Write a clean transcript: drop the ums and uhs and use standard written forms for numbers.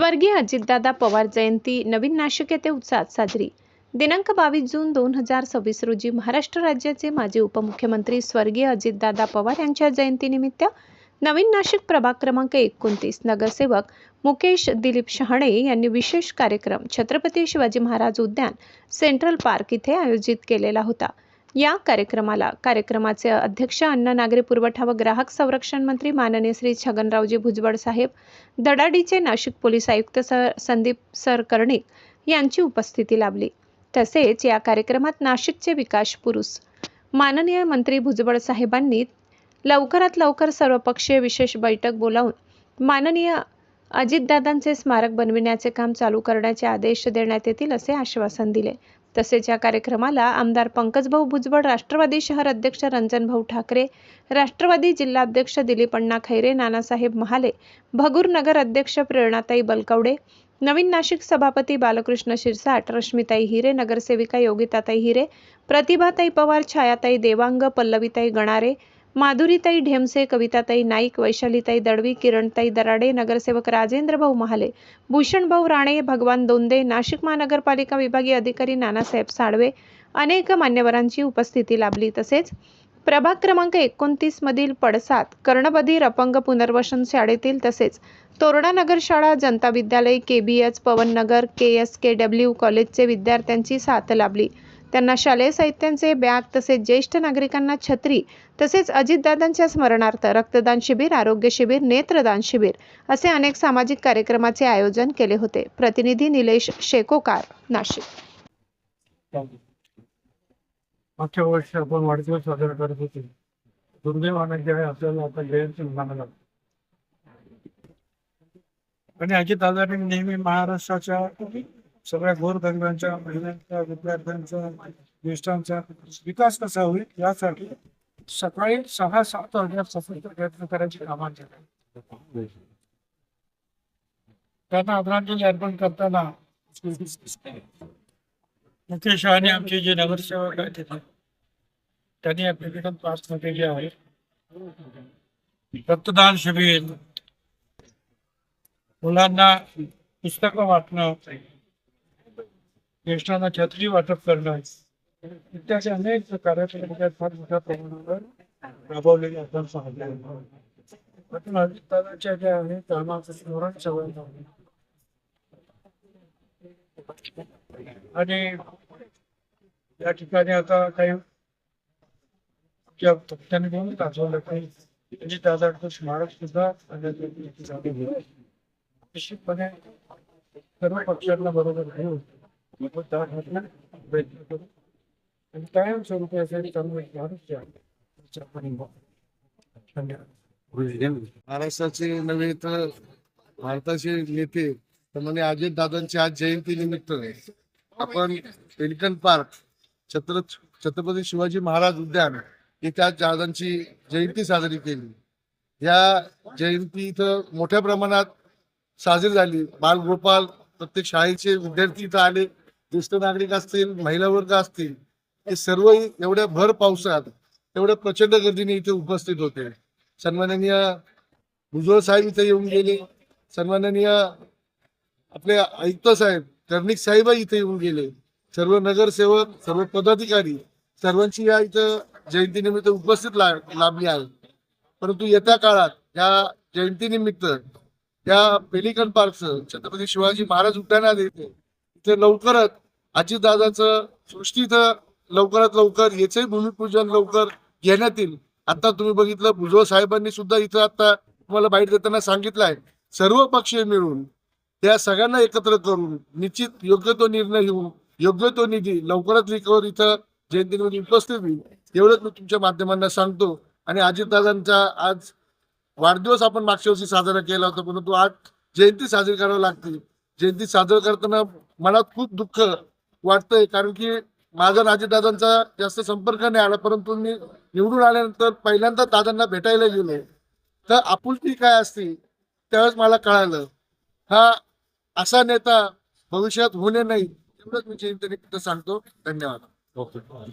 स्वर्गीय अजितदादा पवार जयंती नवीन नाशिक येथे उत्साहात साजरी। दिनांक 22 जून 2026 रोजी महाराष्ट्र राज्याचे माजी उपमुख्यमंत्री स्वर्गीय अजितदादा पवार यांच्या जयंतीनिमित्त नवीन नाशिक प्रभाग क्रमांक 29 नगरसेवक मुकेश दिलीप शहाणे यांनी विशेष कार्यक्रम छत्रपती शिवाजी महाराज उद्यान सेंट्रल पार्क इथे आयोजित केलेला होता। या कार्यक्रमाचे अध्यक्ष अन्न नागरी पुरवठा व ग्राहक संरक्षण मंत्री माननीय श्री छगनरावजी भुजबळ साहेब, धडाडीचे नाशिक पोलीस आयुक्त संदीप सर कर्णिक यांची उपस्थिती लाभली। तसेच या कार्यक्रमात नाशिकचे विकास पुरुष माननीय मंत्री भुजबळ साहेबांनी लवकरात लवकर सर्वपक्षीय विशेष बैठक बोलावून माननीय अजितदादांचे स्मारक बनविण्याचे काम चालू करण्याचे आदेश देण्यात येतील असे आश्वासन दिले। तसेच या कार्यक्रमाला आमदार पंकजभाऊ भुजबळ, राष्ट्रवादी शहर अध्यक्ष रंजनभाऊ ठाकरे, राष्ट्रवादी जिल्हाध्यक्ष दिलीप अण्णा खैरे, नानासाहेब महाले, भगूर नगर अध्यक्ष प्रेरणाताई बलकवडे, नवीन नाशिक सभापती बालकृष्ण शिरसाट, रश्मिताई हिरे, नगरसेविका योगिताताई हिरे, प्रतिभाताई पवार, छायाताई देवांग, पल्लवीताई गणारे, माधुरीताई ढेमसे, कविताताई नाईक, वैशालीताई दळवी, किरणताई दराडे, नगरसेवक राजेंद्रभाऊ महाले, भूषणभाऊ राणे, भगवान दोंदे, नाशिक महानगरपालिका विभागीय अधिकारी नानासाहेब साळवे अनेक मान्यवरांची उपस्थिती लाभली। तसेच प्रभाग क्रमांक 29 मधील पडसाद, कर्णबधीर अपंग पुनर्वसन शाळेतील तसेच तोरणा नगर शाळा, जनता विद्यालय, KBH, पवन नगर, KSKW कॉलेजचे विद्यार्थ्यांची साथ लाभली। त्यांना शालेय साहित्यांचे बॅग तसेच ज्येष्ठ नागरिकांना छत्री तसेच अजितदादांच्या स्मरणार्थ रक्तदान शिबिर, आरोग्य शिबिर, नेत्रदान शिबिर असे अनेक सामाजिक कार्यक्रमाचे आयोजन केले होते। प्रतिनिधी निलेश शेकोकार, नाशिक। मागच्या वर्षी आपण वाढदिवस साजरा करत होते। दुर्दैवाने जे आहे आपल्याला आता जयंती म्हणायला आणि अजितदादांनी नेहमी महाराष्ट्राच्या सगळ्या गोरगरिबांच्या, महिलांच्या, विद्यार्थ्यांचा, ज्येष्ठांचा विकास कसा होईल यासाठी सकाळी 6-7 वाजल्यापासून प्रयत्न करायची कामाचे त्यांना आदरांजली अर्पण करताना मुकेश शहाणे आमचे जे नगरसेवक आहेत त्यांनी ॲप्लिकेशन पास केले आहे। रक्तदान शिबिर, मुलांना पुस्तकं वाटणं, ज्येष्ठांना छत्री वाटप करणं इत्यादी अनेक कार्यक्रम फार मोठ्या प्रमाणावर राबवलेले आपण पाहतो। अजितदादांच्या ज्या आहे कामाचं स्मरण सवय आणि या ठिकाणी आता काही पक्षाने घेऊन दाखवलं काही अजितदादांचं स्मारक सुद्धा निश्चितपणे सर्व पक्षांना बरोबर घेऊन प्रयत्न करू आणि कायम स्वरूपासाठी महाराष्ट्राचे नव्हे तर भारताचे नेते म्हणजे अजितदादांची आज जयंती निमित्त आपण पेलिकन पार्क, छत्रपती शिवाजी महाराज उद्यान इथे आज दादांची जयंती साजरी केली। या जयंती इथं मोठ्या प्रमाणात साजरी झाली। बालगोपाल, प्रत्येक शाळेचे विद्यार्थी इथं आले, ज्येष्ठ नागरिक असतील, महिला वर्ग असतील, हे सर्व एवढ्या भर पावसात एवढ्या प्रचंड गर्दीने इथे उपस्थित होते। सन्माननीय भुजबळ साहेब इथे येऊन गेले, सन्माननीय आपले आयुक्त साहेब कर्णिक साहेब इथे येऊन गेले, सर्व नगरसेवक, सर्व पदाधिकारी सर्वांची या इथं जयंतीनिमित्त उपस्थित लाभली आहे। परंतु येत्या काळात या जयंतीनिमित्त या पेलिकन पार्कचं छत्रपती शिवाजी महाराज उद्यानात इथे लवकरच अजितदादाचं सृष्टी इथं लवकरात लवकर याचंही भूमिपूजन लवकर घेण्यात येईल। आता तुम्ही बघितलं भुजबळ साहेबांनी सुद्धा इथं आता तुम्हाला बाईट देताना सांगितलं आहे, सर्व पक्ष मिळून त्या सगळ्यांना एकत्र करून निश्चित योग्य तो निर्णय घेऊन योग्य तो निधी लवकरात लवकर इथं जयंतीमध्ये उपस्थित होईल एवढंच मी तुमच्या माध्यमांना सांगतो। आणि अजितदादांचा आज वाढदिवस आपण मागच्या वर्षी साजरा केला होता, परंतु आज जयंती साजरी करावी लागते। जयंती साजरा करताना मनात खूप दुःख वाटतंय, कारण की माझा अजितदादांचा जास्त संपर्क नाही आला, परंतु मी निवडून आल्यानंतर पहिल्यांदा दादांना भेटायला गेलो तर आपुलकी काय असते त्यावेळेस मला कळालं, हा असा नेता भविष्यात होणे नाही एवढंच मी जयंतीनिमित्त सांगतो। धन्यवाद।